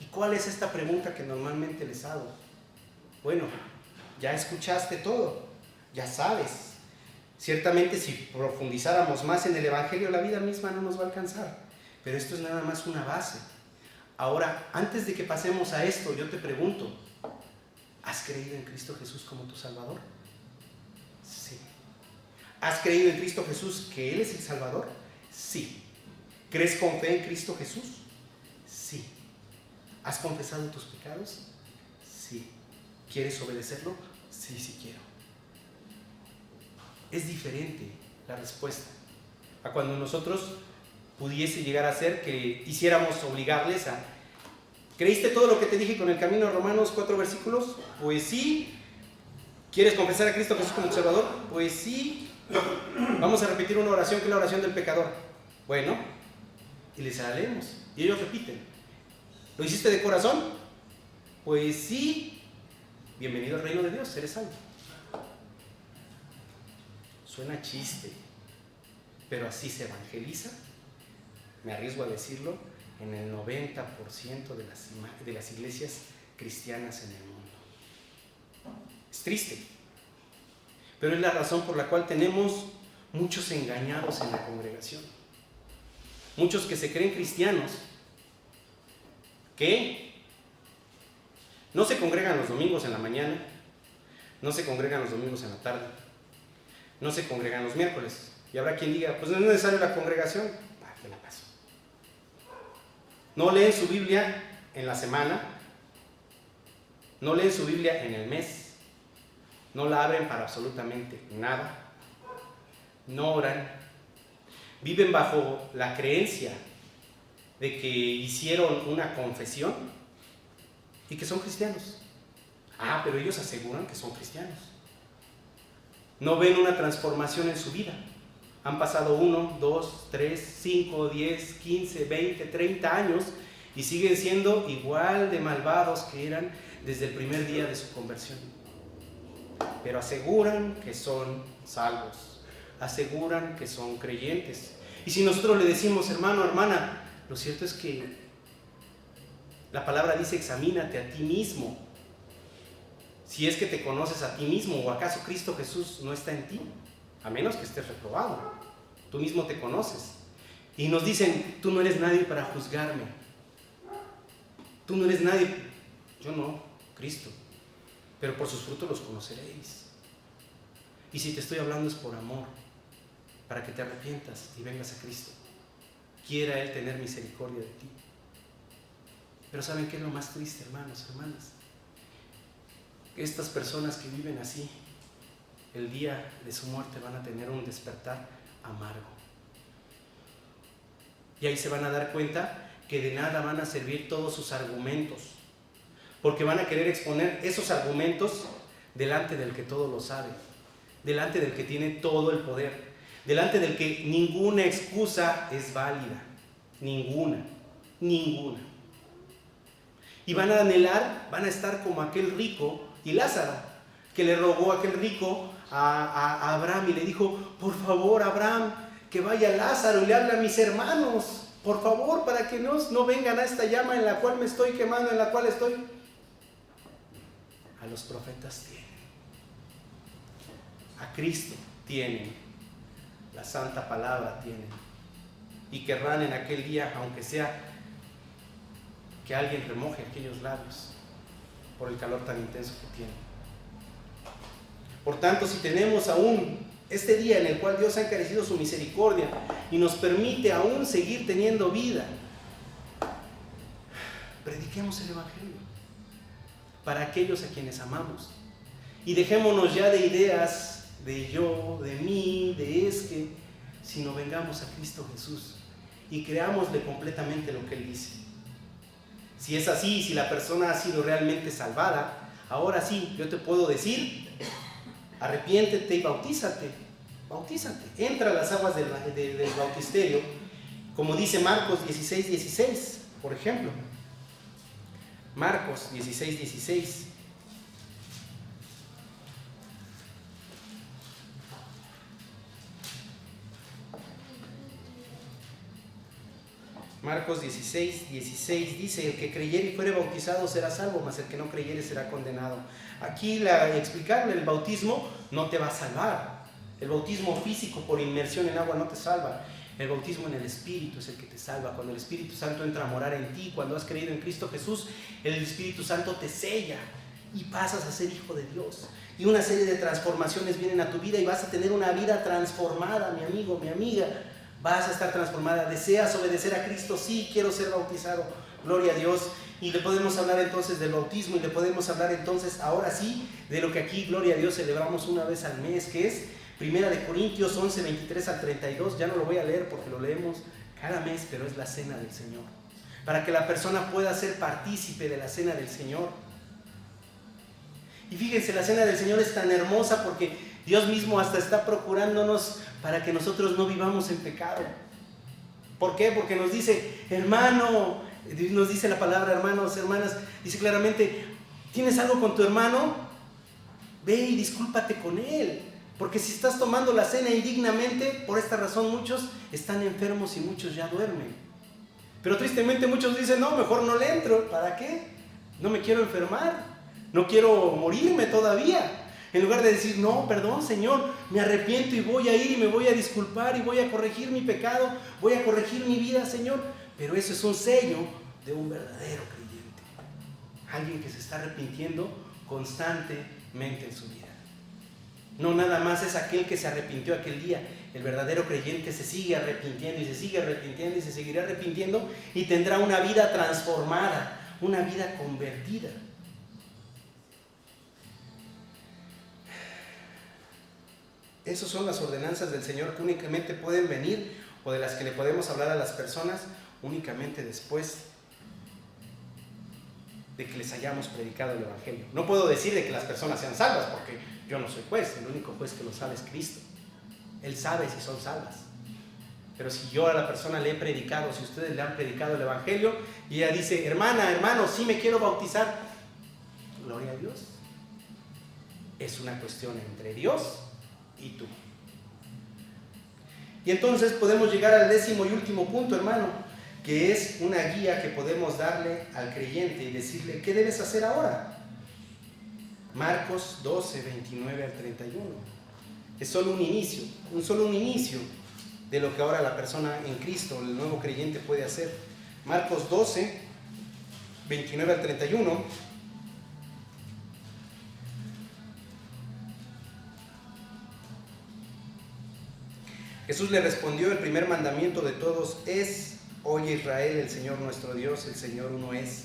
¿Y cuál es esta pregunta que normalmente les hago? Bueno, ya escuchaste todo, ya sabes. Ciertamente si profundizáramos más en el Evangelio, la vida misma no nos va a alcanzar, pero esto es nada más una base. Ahora, antes de que pasemos a esto, yo te pregunto, ¿has creído en Cristo Jesús como tu Salvador? Sí. ¿Has creído en Cristo Jesús que Él es el Salvador? Sí. ¿Crees con fe en Cristo Jesús? Sí. ¿Has confesado tus pecados? Sí. ¿Quieres obedecerlo? Sí, sí quiero. Es diferente la respuesta a cuando nosotros pudiese llegar a ser que quisiéramos obligarles a: ¿creíste todo lo que te dije con el camino de Romanos 4 versículos? Pues sí. ¿Quieres confesar a Cristo Jesús como tu Salvador? Pues sí. Vamos a repetir una oración que es la oración del pecador. Bueno, y les la leemos y ellos repiten: ¿lo hiciste de corazón? Pues sí. Bienvenido al reino de Dios, eres salvo. Suena chiste, pero así se evangeliza, me arriesgo a decirlo, en el 90% de las iglesias cristianas en el mundo. Es triste, pero es la razón por la cual tenemos muchos engañados en la congregación. Muchos que se creen cristianos, que no se congregan los domingos en la mañana, no se congregan los domingos en la tarde, no se congregan los miércoles. Y habrá quien diga: pues no es necesaria la congregación. Te la paso. No leen su Biblia en la semana, no leen su Biblia en el mes, no la abren para absolutamente nada, no oran, viven bajo la creencia de que hicieron una confesión y que son cristianos. Pero ellos aseguran que son cristianos. No ven una transformación en su vida. Han pasado 1, 2, 3, 5, 10, 15, 20, 30 años y siguen siendo igual de malvados que eran desde el primer día de su conversión. Pero aseguran que son salvos, aseguran que son creyentes. Y si nosotros le decimos: hermano, hermana, lo cierto es que la palabra dice: examínate a ti mismo. Si es que te conoces a ti mismo, ¿o acaso Cristo Jesús no está en ti? A menos que estés reprobado. Tú mismo te conoces. Y nos dicen: tú no eres nadie para juzgarme. Tú no eres nadie. Yo no, Cristo. Pero por sus frutos los conoceréis. Y si te estoy hablando es por amor, para que te arrepientas y vengas a Cristo. Quiera Él tener misericordia de ti. Pero ¿saben qué es lo más triste, hermanos, hermanas? Estas personas que viven así, el día de su muerte van a tener un despertar amargo. Y ahí se van a dar cuenta que de nada van a servir todos sus argumentos, porque van a querer exponer esos argumentos delante del que todo lo sabe, delante del que tiene todo el poder, delante del que ninguna excusa es válida, ninguna. Y van a anhelar, van a estar como aquel rico y Lázaro, que le rogó a aquel rico a Abraham y le dijo: por favor, Abraham, que vaya Lázaro y le hable a mis hermanos, Por favor, para que no vengan a esta llama en la cual me estoy quemando, en la cual estoy. A los profetas tienen. A Cristo tienen. La santa palabra tienen. Y querrán en aquel día, aunque sea que alguien remoje aquellos labios por el calor tan intenso que tienen. Por tanto, si tenemos aún este día en el cual Dios ha encarecido su misericordia y nos permite aún seguir teniendo vida, prediquemos el Evangelio para aquellos a quienes amamos. Y dejémonos ya de ideas de yo, de mí, de sino vengamos a Cristo Jesús y creámosle completamente lo que Él dice. Si es así, si la persona ha sido realmente salvada, ahora sí, yo te puedo decir, arrepiéntete y bautízate. Bautízate. Entra a las aguas del bautisterio, como dice Marcos 16:16, por ejemplo. Marcos 16:16. Marcos 16:16 dice: el que creyere y fuere bautizado será salvo, mas el que no creyere será condenado. Aquí explicarle el bautismo no te va a salvar. El bautismo físico por inmersión en agua no te salva. El bautismo en el Espíritu es el que te salva. Cuando el Espíritu Santo entra a morar en ti, cuando has creído en Cristo Jesús, el Espíritu Santo te sella y pasas a ser hijo de Dios. Y una serie de transformaciones vienen a tu vida y vas a tener una vida transformada, mi amigo, mi amiga. Vas a estar transformada. ¿Deseas obedecer a Cristo? Sí, quiero ser bautizado. Gloria a Dios. Y le podemos hablar entonces del bautismo y le podemos hablar entonces, ahora sí, de lo que aquí, gloria a Dios, celebramos una vez al mes, que es 1 Corintios 11, 23 al 32. Ya no lo voy a leer porque lo leemos cada mes, pero es la cena del Señor. Para que la persona pueda ser partícipe de la cena del Señor. Y fíjense, la cena del Señor es tan hermosa porque Dios mismo hasta está procurándonos para que nosotros no vivamos en pecado. ¿Por qué? Porque nos dice, hermano, nos dice la palabra hermanos, hermanas, dice claramente, ¿tienes algo con tu hermano? Ve y discúlpate con él. Porque si estás tomando la cena indignamente, por esta razón muchos están enfermos y muchos ya duermen. Pero tristemente muchos dicen, no, mejor no le entro. ¿Para qué? No me quiero enfermar, no quiero morirme todavía. En lugar de decir, no, perdón Señor, me arrepiento y voy a ir y me voy a disculpar y voy a corregir mi pecado, voy a corregir mi vida, Señor. Pero eso es un sello de un verdadero creyente. Alguien que se está arrepintiendo constantemente en su vida. No nada más es aquel que se arrepintió aquel día. El verdadero creyente se sigue arrepintiendo y se sigue arrepintiendo y se seguirá arrepintiendo y tendrá una vida transformada, una vida convertida. Esas son las ordenanzas del Señor que únicamente pueden venir o de las que le podemos hablar a las personas únicamente después de que les hayamos predicado el Evangelio. No puedo decir de que las personas sean salvas porque yo no soy juez, el único juez que lo sabe es Cristo. Él sabe si son salvas. Pero si yo a la persona le he predicado, si ustedes le han predicado el Evangelio y ella dice, hermana, hermano, sí me quiero bautizar, gloria a Dios. Es una cuestión entre Dios y tú. Y entonces podemos llegar al 10º y último punto, hermano, que es una guía que podemos darle al creyente y decirle, ¿qué debes hacer ahora? Marcos 12, 29 al 31. Es solo un inicio de lo que ahora la persona en Cristo, el nuevo creyente, puede hacer. Marcos 12, 29 al 31. Jesús le respondió, el primer mandamiento de todos es, oye Israel, el Señor nuestro Dios, el Señor uno es,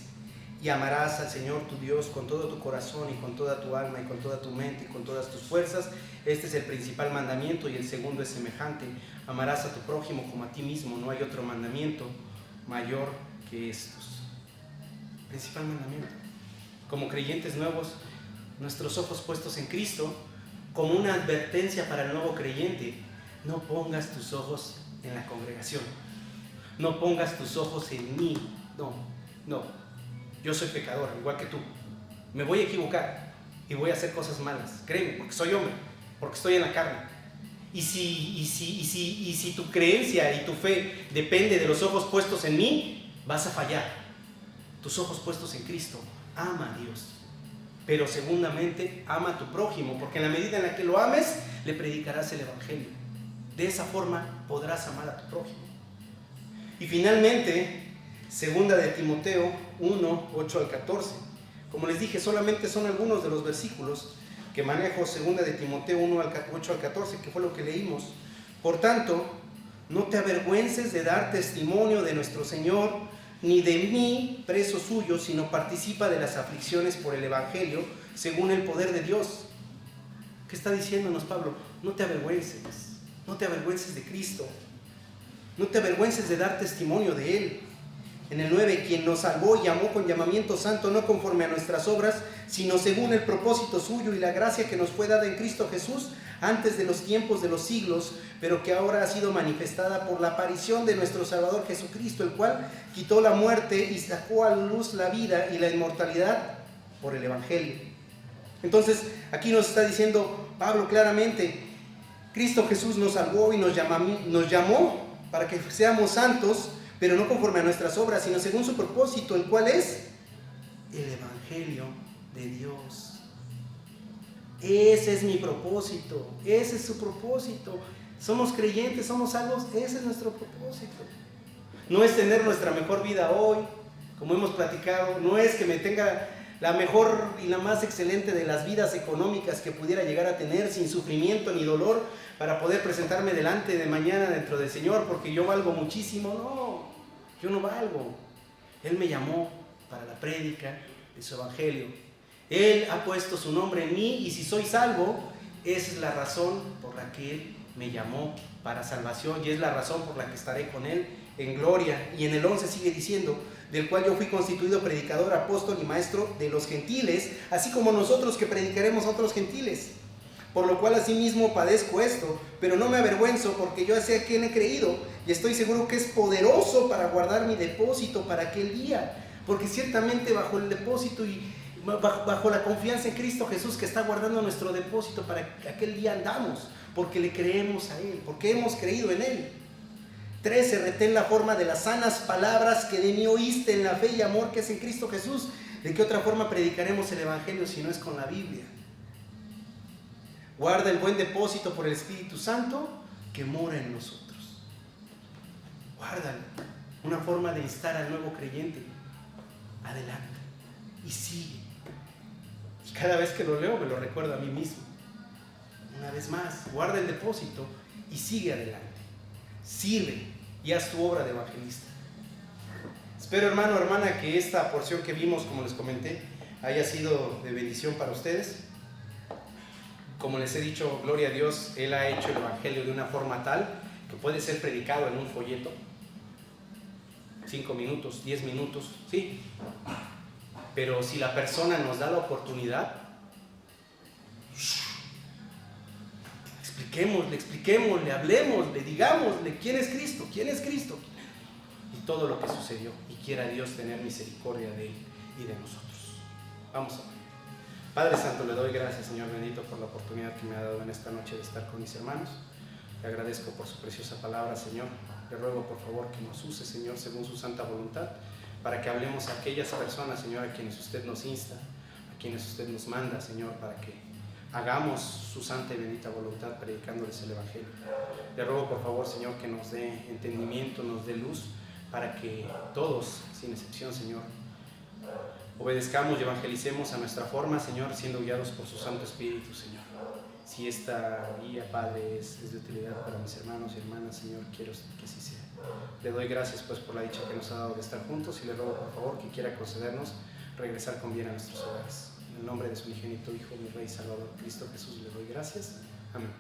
y amarás al Señor tu Dios con todo tu corazón y con toda tu alma y con toda tu mente y con todas tus fuerzas. Este es el principal mandamiento y el segundo es semejante, amarás a tu prójimo como a ti mismo, no hay otro mandamiento mayor que estos. Principal mandamiento. Como creyentes nuevos, nuestros ojos puestos en Cristo, como una advertencia para el nuevo creyente, no pongas tus ojos en la congregación, no pongas tus ojos en mí, no, yo soy pecador, igual que tú, me voy a equivocar y voy a hacer cosas malas, créeme, porque soy hombre, porque estoy en la carne, Y si tu creencia y tu fe depende de los ojos puestos en mí, vas a fallar. Tus ojos puestos en Cristo, ama a Dios. Pero segundamente, ama a tu prójimo, porque en la medida en la que lo ames, le predicarás el Evangelio. De esa forma podrás amar a tu prójimo. Y finalmente, segunda de Timoteo 1, 8 al 14. Como les dije, solamente son algunos de los versículos que manejo. Segunda de Timoteo 1, 8 al 14, que fue lo que leímos. Por tanto, no te avergüences de dar testimonio de nuestro Señor, ni de mí, preso suyo, sino participa de las aflicciones por el Evangelio, según el poder de Dios. ¿Qué está diciéndonos Pablo? No te avergüences de Cristo, no te avergüences de dar testimonio de Él. En el 9, quien nos salvó y llamó con llamamiento santo, no conforme a nuestras obras, sino según el propósito suyo y la gracia que nos fue dada en Cristo Jesús antes de los tiempos de los siglos, pero que ahora ha sido manifestada por la aparición de nuestro Salvador Jesucristo, el cual quitó la muerte y sacó a luz la vida y la inmortalidad por el Evangelio. Entonces, aquí nos está diciendo Pablo claramente, Cristo Jesús nos salvó y nos llamó para que seamos santos, pero no conforme a nuestras obras, sino según su propósito, el cual es el Evangelio de Dios. Ese es mi propósito, ese es su propósito. Somos creyentes, somos salvos, ese es nuestro propósito. No es tener nuestra mejor vida hoy, como hemos platicado, no es que me tenga la mejor y la más excelente de las vidas económicas que pudiera llegar a tener, sin sufrimiento ni dolor, para poder presentarme delante de mañana dentro del Señor, porque yo valgo muchísimo. No, yo no valgo. Él me llamó para la prédica de su Evangelio. Él ha puesto su nombre en mí, y si soy salvo, esa es la razón por la que Él me llamó para salvación, y es la razón por la que estaré con Él en gloria. Y en el 11 sigue diciendo, del cual yo fui constituido predicador, apóstol y maestro de los gentiles, así como nosotros que predicaremos a otros gentiles. Por lo cual asimismo padezco esto, pero no me avergüenzo, porque yo sé a quién he creído, y estoy seguro que es poderoso para guardar mi depósito para aquel día. Porque ciertamente bajo el depósito y bajo la confianza en Cristo Jesús, que está guardando nuestro depósito para aquel día, andamos, porque le creemos a Él, porque hemos creído en Él. 13, retén la forma de las sanas palabras que de mí oíste en la fe y amor que es en Cristo Jesús. ¿De qué otra forma predicaremos el Evangelio si no es con la Biblia? Guarda el buen depósito por el Espíritu Santo que mora en nosotros. Guárdalo. Una forma de instar al nuevo creyente. Adelante. Y sigue. Y cada vez que lo leo me lo recuerdo a mí mismo. Una vez más, guarda el depósito y sigue adelante. Sirve y haz tu obra de evangelista. Espero, hermano, hermana, que esta porción que vimos, como les comenté, haya sido de bendición para ustedes. Como les he dicho, gloria a Dios, Él ha hecho el Evangelio de una forma tal que puede ser predicado en un folleto. 5 minutos, 10 minutos, sí. Pero si la persona nos da la oportunidad, expliquémosle, hablemos, le digámosle quién es Cristo y todo lo que sucedió, y quiera Dios tener misericordia de Él y de nosotros. Vamos a ver. Padre Santo, le doy gracias, Señor bendito, por la oportunidad que me ha dado en esta noche de estar con mis hermanos. Le agradezco por su preciosa palabra, Señor. Le ruego por favor que nos use, Señor, según su santa voluntad, para que hablemos a aquellas personas, Señor, a quienes usted nos insta, a quienes usted nos manda, Señor, para que hagamos su santa y bendita voluntad predicándoles el Evangelio. Le ruego por favor, Señor, que nos dé entendimiento, nos dé luz, para que todos, sin excepción, Señor, obedezcamos y evangelicemos a nuestra forma, Señor, siendo guiados por su Santo Espíritu, Señor. Si esta guía, Padre, es de utilidad para mis hermanos y hermanas, Señor, quiero que así sea. Le doy gracias pues por la dicha que nos ha dado de estar juntos, y le ruego por favor que quiera concedernos regresar con bien a nuestros hogares. En el nombre de su unigénito Hijo, mi Rey y Salvador, Cristo Jesús, le doy gracias. Amén.